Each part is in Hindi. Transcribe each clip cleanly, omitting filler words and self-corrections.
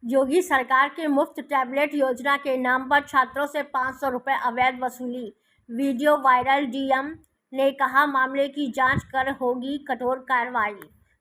योगी सरकार की मुफ्त टैबलेट योजना के नाम पर छात्रों से 500 रुपये अवैध वसूली। Video viral. डीएम ने कहा, मामले की जांच कर होगी कठोर कार्रवाई।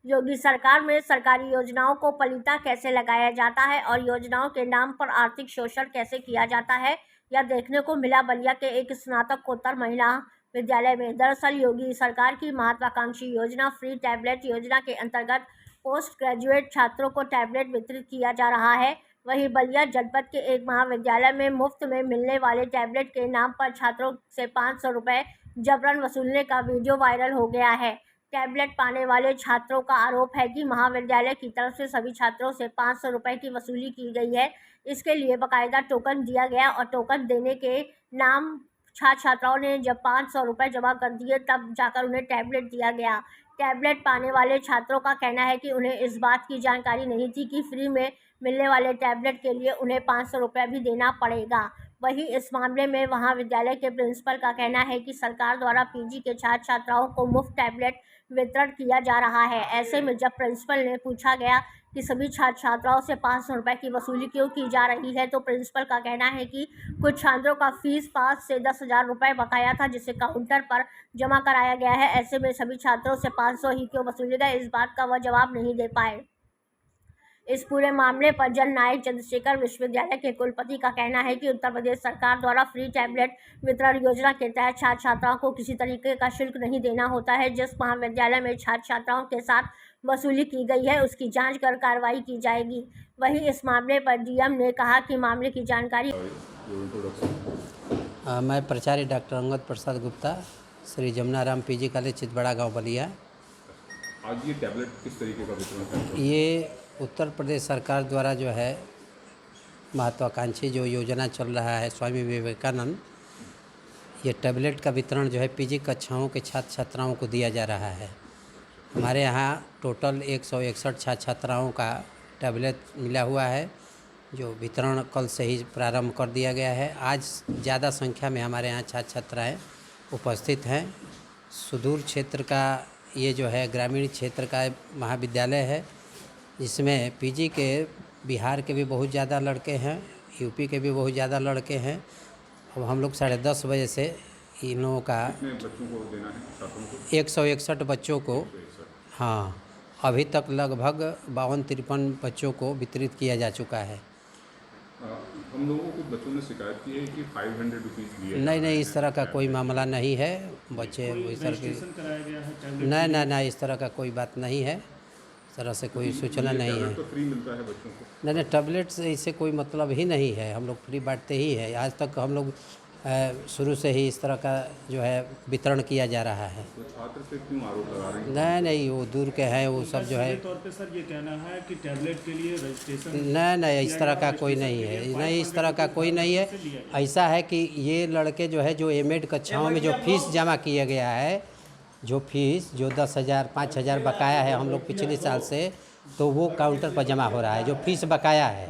योगी सरकार में सरकारी योजनाओं को पलीता कैसे लगाया जाता है और योजनाओं के नाम पर आर्थिक शोषण कैसे किया जाता है, यह देखने को मिला बलिया के एक स्नातकोत्तर महिला विद्यालय में। दरअसल योगी सरकार की महत्वाकांक्षी योजना फ्री टैबलेट योजना के अंतर्गत पोस्ट ग्रेजुएट छात्रों को टैबलेट वितरित किया जा रहा है। वहीं बलिया जनपद के एक महाविद्यालय में मुफ्त में मिलने वाले टैबलेट के नाम पर छात्रों से 500 रुपये जबरन वसूलने का वीडियो वायरल हो गया है। टैबलेट पाने वाले छात्रों का आरोप है कि महाविद्यालय की तरफ से सभी छात्रों से 500 रुपये की वसूली की गई है। इसके लिए बाकायदा टोकन दिया गया और टोकन देने के नाम छात्राओं ने जब 500 रुपये जमा कर दिए तब जाकर उन्हें टैबलेट दिया गया। टैबलेट पाने वाले छात्रों का कहना है कि उन्हें इस बात की जानकारी नहीं थी कि फ्री में मिलने वाले टैबलेट के लिए उन्हें 500 रुपये भी देना पड़ेगा। वहीं इस मामले में महाविद्यालय के प्रिंसिपल का कहना है कि सरकार द्वारा पीजी के छात्र छात्राओं को मुफ्त टैबलेट वितरण किया जा रहा है। ऐसे में जब प्रिंसिपल ने पूछा गया कि सभी छात्र छात्राओं से 500 रुपये की वसूली क्यों की जा रही है, तो प्रिंसिपल का कहना है कि कुछ छात्रों का फीस 5 से 10,000 रुपये बकाया था, जिसे काउंटर पर जमा कराया गया है। ऐसे में सभी छात्रों से 500 ही क्यों वसूले गए, इस बात का वह जवाब नहीं दे पाए। इस पूरे मामले पर जननायक चंद्रशेखर विश्वविद्यालय के कुलपति का कहना है कि उत्तर प्रदेश सरकार द्वारा फ्री टैबलेट वितरण योजना के तहत छात्र छात्राओं को किसी तरीके का शुल्क नहीं देना होता है। जिस महाविद्यालय में छात्र छात्राओं के साथ वसूली की गई है उसकी जांच कर कार्रवाई की जाएगी। वहीं इस मामले पर डीएम ने कहा कि मामले की जानकारी। मैं प्राचार्य doctor Angad Prasad Gupta, Shri Jamuna Ram PG college Chitbara गाँव बलिया। आज ये टैबलेट किस तरीके का वितरण करते हैं? ये उत्तर प्रदेश सरकार द्वारा जो है महत्वाकांक्षी जो योजना चल रहा है स्वामी विवेकानंद, ये टैबलेट का वितरण जो है पीजी कक्षाओं के छात्र छात्राओं को दिया जा रहा है। हमारे यहाँ टोटल 161 छात्र छात्राओं का टैबलेट मिला हुआ है, जो वितरण कल से ही प्रारंभ कर दिया गया है। आज ज़्यादा संख्या में हमारे यहाँ छात्र छात्राएँ उपस्थित हैं। सुदूर क्षेत्र का ये जो है ग्रामीण क्षेत्र का महाविद्यालय है, जिसमें पीजी के बिहार के भी बहुत ज़्यादा लड़के हैं, यूपी के भी बहुत ज़्यादा लड़के हैं। अब हम लोग 10:30 बजे से इन लोगों का बच्चों को देना है, छात्रों को 161 बच्चों को, हाँ, अभी तक लगभग 52-53 बच्चों को वितरित किया जा चुका है। हम लोगों को बच्चों ने शिकायत की है कि 500 रुपीज़ लिए। नहीं, इस तरह का कोई मामला नहीं है। बच्चे इस तरह की नहीं, इस तरह का कोई बात नहीं है। इस तरह से कोई सूचना नहीं है। तो फ्री मिलता है बच्चों को? नहीं, टैबलेट से इससे कोई मतलब ही नहीं है। हम लोग फ्री बांटते ही है। आज तक हम लोग शुरू से ही इस तरह का जो है वितरण किया जा रहा है। तो छात्र से क्यों आरोप लगा रहे हैं? नहीं, वो दूर के हैं, वो सब जो है तौर पे सर ये कहना है कि टैबलेट के लिए रजिस्ट्रेशन नहीं, इस तरह का कोई नहीं है। नहीं, इस तरह का कोई नहीं है। ऐसा है कि ये लड़के जो है जो एमएड कक्षाओं में जो फीस जमा किया गया है, जो फीस जो 10,000 5,000 बकाया है हम लोग पिछले साल से, तो वो काउंटर पर जमा हो रहा है। जो फीस बकाया है,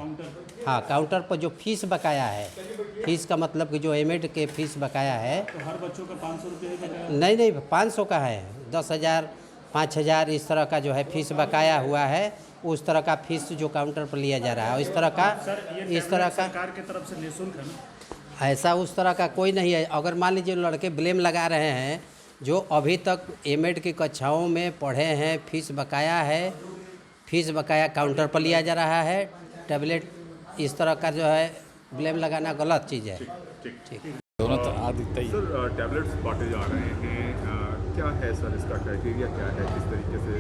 हाँ, काउंटर पर जो फीस बकाया है, फीस का मतलब कि जो एमएड के फीस बकाया है, तो हर बच्चों का 500 रुपये बकाया? नहीं, 500 का है। 10,000 5,000 इस तरह का जो है फीस बकाया हुआ है, उस तरह का फीस जो काउंटर पर लिया जा रहा है। इस तरह का सरकार की तरफ से निःशुल्क है ना? ऐसा उस तरह का कोई नहीं है। अगर मान लीजिए लड़के ब्लेम लगा रहे हैं जो अभी तक एमएड की कक्षाओं में पढ़े हैं, फीस बकाया है, फीस बकाया काउंटर पर लिया जा रहा है, टैबलेट इस तरह का जो है ब्लेम लगाना गलत चीज़ है। ठीक। दोनों तो आदित्य ही। सर, टैबलेट्स बांटे जा रहे हैं, क्या है सर इसका क्राइटेरिया क्या है, किस तरीके से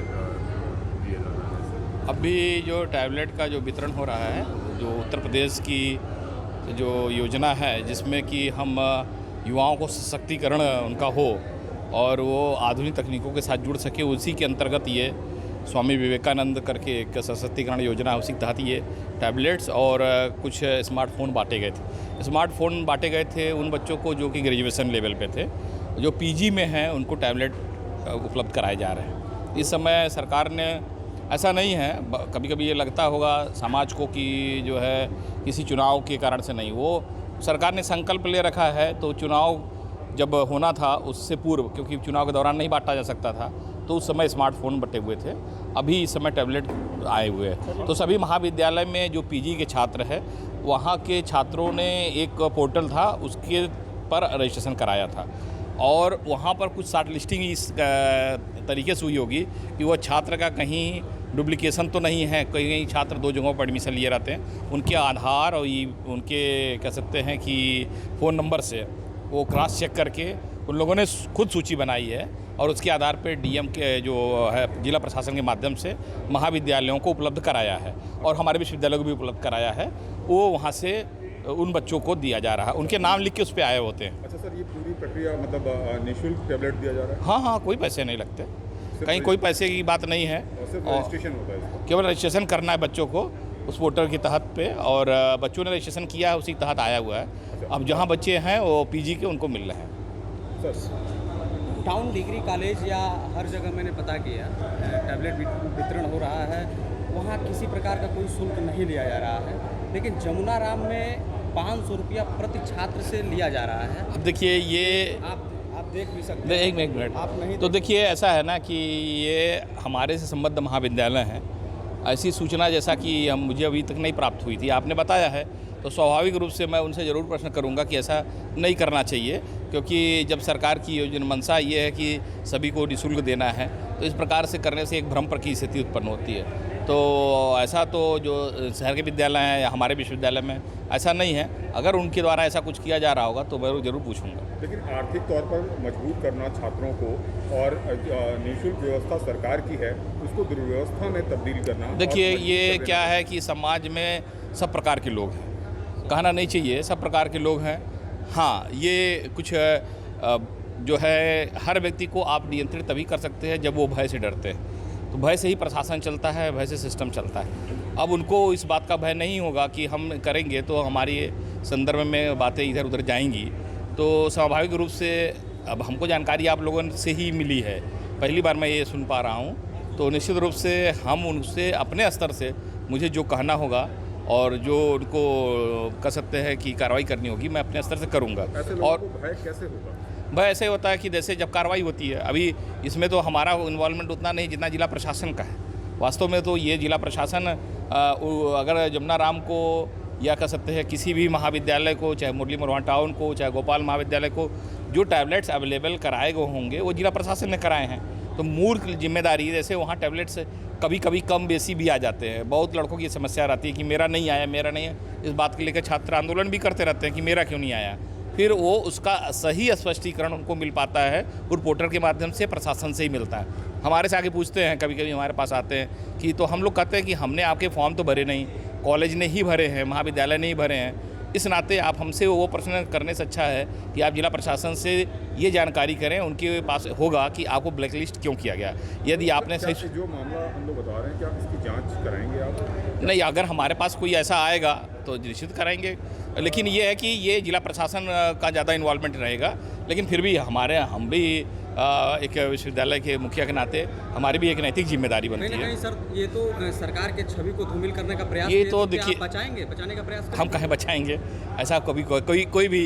दिया जा रहा है सर? अभी जो टैबलेट का जो वितरण हो रहा है, जो उत्तर प्रदेश की जो योजना है, जिसमें कि हम युवाओं को सशक्तिकरण उनका हो और वो आधुनिक तकनीकों के साथ जुड़ सके, उसी के अंतर्गत ये स्वामी विवेकानंद करके एक सशक्तिकरण योजना है, उसी के तहत ये टैबलेट्स और कुछ स्मार्टफोन बांटे गए थे। स्मार्टफोन बांटे गए थे उन बच्चों को जो कि ग्रेजुएशन लेवल पे थे। जो पीजी में हैं उनको टैबलेट उपलब्ध कराए जा रहे हैं। इस समय सरकार ने, ऐसा नहीं है, कभी कभी ये लगता होगा समाज को कि जो है किसी चुनाव के कारण से नहीं, वो सरकार ने संकल्प ले रखा है। तो चुनाव जब होना था उससे पूर्व, क्योंकि चुनाव के दौरान नहीं बांटा जा सकता था, तो उस समय स्मार्टफोन बटे हुए थे। अभी इस समय टैबलेट आए हुए हैं। तो सभी महाविद्यालय में जो पीजी के छात्र हैं वहाँ के छात्रों ने एक पोर्टल था उसके पर रजिस्ट्रेशन कराया था और वहाँ पर कुछ शॉर्ट लिस्टिंग इस तरीके से हुई होगी कि वह छात्र का कहीं डुप्लीकेशन तो नहीं है, कहीं कहीं छात्र दो जगहों पर एडमिशन लिए रहते हैं, उनके आधार और उनके कह सकते हैं कि फ़ोन नंबर से वो क्रॉस चेक करके उन लोगों ने खुद सूची बनाई है और उसके आधार पर डीएम के जो है जिला प्रशासन के माध्यम से महाविद्यालयों को उपलब्ध कराया है और हमारे विश्वविद्यालयों को भी उपलब्ध कराया है। वो वहाँ से उन बच्चों को दिया जा रहा है, उनके नाम लिख के उस पर आए होते हैं। अच्छा सर, ये पूरी प्रक्रिया मतलब निःशुल्क टैबलेट दिया जा रहा है? हाँ हाँ, कोई पैसे नहीं लगते, कहीं कोई पैसे की बात नहीं है। और सिर्फ रजिस्ट्रेशन होता है इसका? केवल रजिस्ट्रेशन करना है बच्चों को उस पोर्टल के तहत पे और बच्चों ने रजिस्ट्रेशन किया है उसी के तहत आया हुआ है। अब जहाँ बच्चे हैं वो पीजी के उनको मिल रहे हैं। सर टाउन डिग्री कॉलेज या हर जगह मैंने पता किया टैबलेट वितरण हो रहा है, वहाँ किसी प्रकार का कोई शुल्क नहीं लिया जा रहा है, लेकिन जमुना राम में 500 रुपया प्रति छात्र से लिया जा रहा है। अब देखिए ये आप देख भी सकते हैं। एक मिनट आप नहीं तो देखिए ऐसा है ना कि ये हमारे से संबद्ध महाविद्यालय हैं, ऐसी सूचना जैसा कि मुझे अभी तक नहीं प्राप्त हुई थी, आपने बताया है तो स्वाभाविक रूप से मैं उनसे ज़रूर प्रश्न करूंगा कि ऐसा नहीं करना चाहिए, क्योंकि जब सरकार की योजना मंशा ये है कि सभी को निःशुल्क देना है तो इस प्रकार से करने से एक भ्रम की स्थिति उत्पन्न होती है। तो ऐसा तो जो शहर के विद्यालय हैं या हमारे विश्वविद्यालय में ऐसा नहीं है, अगर उनके द्वारा ऐसा कुछ किया जा रहा होगा तो मैं ज़रूर पूछूंगा। लेकिन आर्थिक तौर पर मजबूर करना छात्रों को और निःशुल्क व्यवस्था सरकार की है उसको दुर्व्यवस्था में तब्दील करना। देखिए ये क्या है कि समाज में सब प्रकार के लोग हैं, कहना नहीं चाहिए, सब प्रकार के लोग हैं। हाँ, ये कुछ जो है हर व्यक्ति को आप नियंत्रित तभी कर सकते हैं जब वो भय से डरते हैं, तो भय से ही प्रशासन चलता है, भय से सिस्टम चलता है। अब उनको इस बात का भय नहीं होगा कि हम करेंगे तो हमारी संदर्भ में बातें इधर उधर जाएंगी, तो स्वाभाविक रूप से अब हमको जानकारी आप लोगों से ही मिली है, पहली बार मैं ये सुन पा रहा हूँ, तो निश्चित रूप से हम उनसे अपने स्तर से मुझे जो कहना होगा और जो उनको कह सकते हैं कि कार्रवाई करनी होगी मैं अपने स्तर से करूँगा। और भय कैसे होगा? भय ऐसे होता है कि जैसे जब कार्रवाई होती है, अभी इसमें तो हमारा इन्वॉल्वमेंट उतना नहीं जितना जिला प्रशासन का है। वास्तव में तो ये जिला प्रशासन अगर जमुना राम को या कह सकते हैं किसी भी महाविद्यालय को, चाहे मुरली मनोहर टाउन को, चाहे गोपाल महाविद्यालय को, जो टैबलेट्स अवेलेबल कराए गए होंगे वो जिला प्रशासन ने कराए हैं, तो मूल जिम्मेदारी जैसे वहाँ टैबलेट्स कभी कभी कम बेसी भी आ जाते हैं। बहुत लड़कों की समस्या रहती है कि मेरा नहीं आया, मेरा नहीं है, इस बात के लेकर छात्र आंदोलन भी करते रहते हैं कि मेरा क्यों नहीं आया। फिर वो उसका सही स्पष्टीकरण उनको मिल पाता है उस पोर्टल के माध्यम से, प्रशासन से ही मिलता है। हमारे से आगे पूछते हैं, कभी कभी हमारे पास आते हैं कि तो हम लोग कहते हैं कि हमने आपके फॉर्म तो भरे नहीं, कॉलेज ने ही भरे हैं, महाविद्यालय ने ही भरे हैं, इस नाते आप हमसे वो प्रश्न करने से अच्छा है कि आप जिला प्रशासन से ये जानकारी करें, उनके पास होगा कि आपको ब्लैकलिस्ट क्यों किया गया। यदि आपने सही जो मामला हम लोग बता रहे हैं क्या इसकी जांच कराएंगे आप? नहीं, अगर हमारे पास कोई ऐसा आएगा तो निश्चित कराएंगे, लेकिन ये है कि ये जिला प्रशासन का ज़्यादा इन्वॉल्वमेंट रहेगा, लेकिन फिर भी हम भी एक विश्वविद्यालय के मुखिया के नाते हमारी भी एक नैतिक जिम्मेदारी बनती है। नहीं सर, ये तो सरकार के छवि को धूमिल करने का प्रयास ये तो देखिए बचाने का प्रयास हम कहें बचाएंगे, ऐसा कभी कोई भी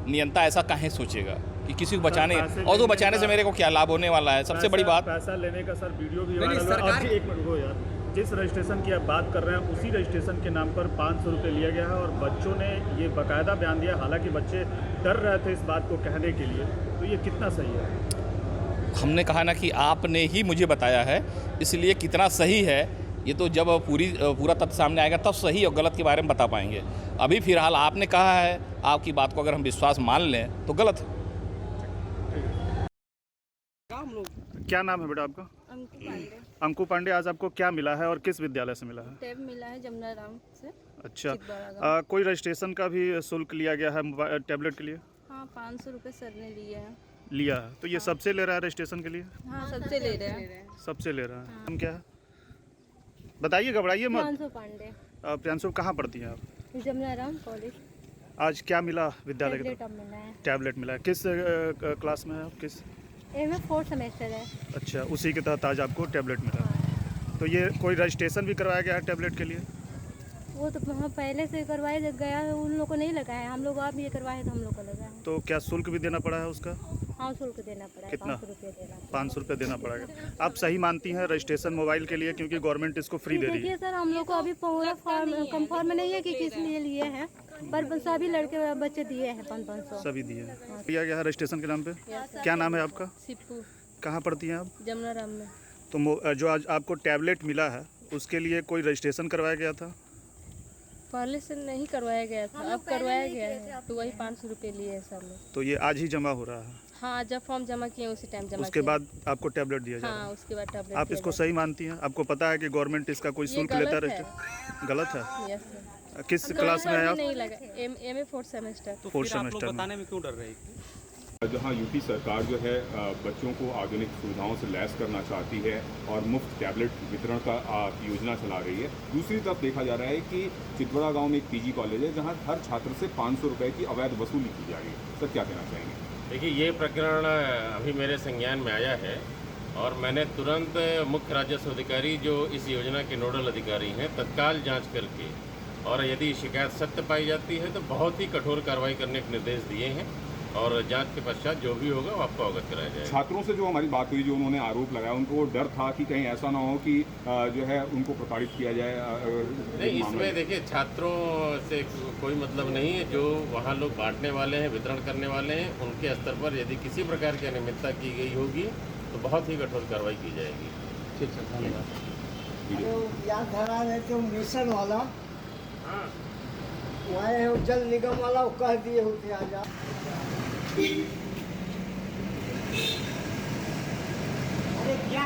नियंता ऐसा कहें सोचेगा कि किसी को बचाने, और तो बचाने से मेरे को क्या लाभ होने वाला है। सबसे बड़ी बात पैसा लेने का सर वीडियो भी नहीं, वायरल है। सरकार- और जी, एक मिनट रुको यार, जिस रजिस्ट्रेशन की आप बात कर रहे हैं उसी रजिस्ट्रेशन के नाम पर 500 रुपये लिया गया है और बच्चों ने ये बाकायदा बयान दिया, हालांकि बच्चे डर रहे थे इस बात को कहने के लिए, तो ये कितना सही है? हमने कहा ना कि आपने ही मुझे बताया है, इसलिए कितना सही है ये तो जब पूरा तथ्य सामने आएगा तब सही और गलत के बारे में बता पाएंगे। अभी फिलहाल आपने कहा है, आपकी बात को अगर हम विश्वास मान लें तो गलत है। क्या नाम है बेटा आपका? अंकु पांडे। अंकु पांडे, आज आपको क्या मिला है और किस विद्यालय से मिला है? टैब मिला है जमुना राम से। अच्छा, चितवाड़ा गाँव। कोई रजिस्ट्रेशन का भी शुल्क लिया गया है टैबलेट के लिए? हाँ, 500 रुपये सर ने लिए हैं। लिया है, तो ये सबसे ले रहा है रजिस्ट्रेशन के लिए? हाँ, सबसे ले रहे हैं। सबसे ले रहा है। हम क्या है बताइए, घबराइए मत। प्रियांशु पांडे, प्रियांशु, कहाँ पढ़ती हैं आप? जमुना राम कॉलेज। आज क्या मिला विद्यालय की टैबलेट तरफ? अब मिला है। टैबलेट मिला है। किस क्लास में है आप? किस? में 4th सेमेस्टर है। अच्छा, उसी के तहत आज आपको टैबलेट मिला है। हाँ। तो ये कोई रजिस्ट्रेशन भी करवाया गया है टैबलेट के लिए? वो तो वहाँ पहले से करवाया गया, उन लोग को नहीं लगा है, हम लोग आप ये करवाए तो हम लोग को लगा है। तो क्या शुल्क भी देना पड़ा है उसका? हाँ शुल्क देना पड़ा है, कितना? 500 रुपये देना पड़ा। 500 रुपये देना पड़ेगा। आप सही मानती हैं रजिस्ट्रेशन मोबाइल के लिए, क्योंकि गवर्नमेंट इसको फ्री दे रही है? देखिए सर, हम लोग को अभी पूरा फॉर्म कंफर्म नहीं है कि किस लिए लिए हैं, पर सभी लड़के बच्चे दिए हैं 500। सभी दिए हैं। दिया गया है रजिस्ट्रेशन के नाम पे। क्या नाम है आपका? सिप्पू, कहाँ पढ़ती हैं आप? जमुना राम में। तो जो आज आपको टैबलेट मिला है उसके लिए कोई रजिस्ट्रेशन करवाया गया था? पहले से नहीं करवाया गया था, अब करवाया गया है, तो वही 500 रुपये लिए हैं सब लोग। तो ये आज ही जमा हो रहा है? हाँ, जब फॉर्म जमा किए उसी टाइम जमा उसके किए। बाद आपको टैबलेट दिया जा रहा हाँ, है? उसके बाद टैबलेट आप दिया इसको जाता सही मानती हैं? आपको पता है कि गवर्नमेंट इसका कोई ये शुल्क लेता है? गलत है। गलत है? है। Yes sir. किस क्लास में है आप? नहीं लगा, MA 4th सेमेस्टर। तो फोर्थ फिर आप लोग सेमेस्टर में। बताने में क्यों डर रहे हैं? जहां यूपी सरकार जो है बच्चों को आधुनिक सुविधाओं से लैस करना चाहती है और मुफ्त टैबलेट वितरण का योजना चला रही है, दूसरी तरफ देखा जा रहा है कि चितवड़ा गांव में एक पीजी कॉलेज है जहां हर छात्र से 500 रुपये की अवैध वसूली की जा रही है। सर क्या कहना चाहेंगे? देखिए, ये प्रकरण अभी मेरे संज्ञान में आया है और मैंने तुरंत मुख्य राजस्व अधिकारी जो इस योजना के नोडल अधिकारी हैं तत्काल जांच करके, और यदि शिकायत सत्य पाई जाती है तो बहुत ही कठोर कार्रवाई करने के निर्देश दिए हैं और जांच के पश्चात जो भी होगा वो आपको अवगत कराया जाएगा। छात्रों से जो हमारी बात हुई, जो उन्होंने आरोप लगाया, उनको डर था कि कहीं ऐसा ना हो कि जो है उनको प्रताड़ित किया जाए। नहीं, इसमें देखिए छात्रों से कोई मतलब नहीं है। जो वहाँ लोग बांटने वाले हैं, वितरण करने वाले हैं, उनके स्तर पर यदि किसी प्रकार की अनियमितता की गई होगी तो बहुत ही कठोर कार्रवाई की जाएगी। ठीक सर, धन्यवाद। तो याद धरा है जो मिशन वाला वहाँ है, जल निगम वाला वो कह दिए होते आ जा। अरे क्या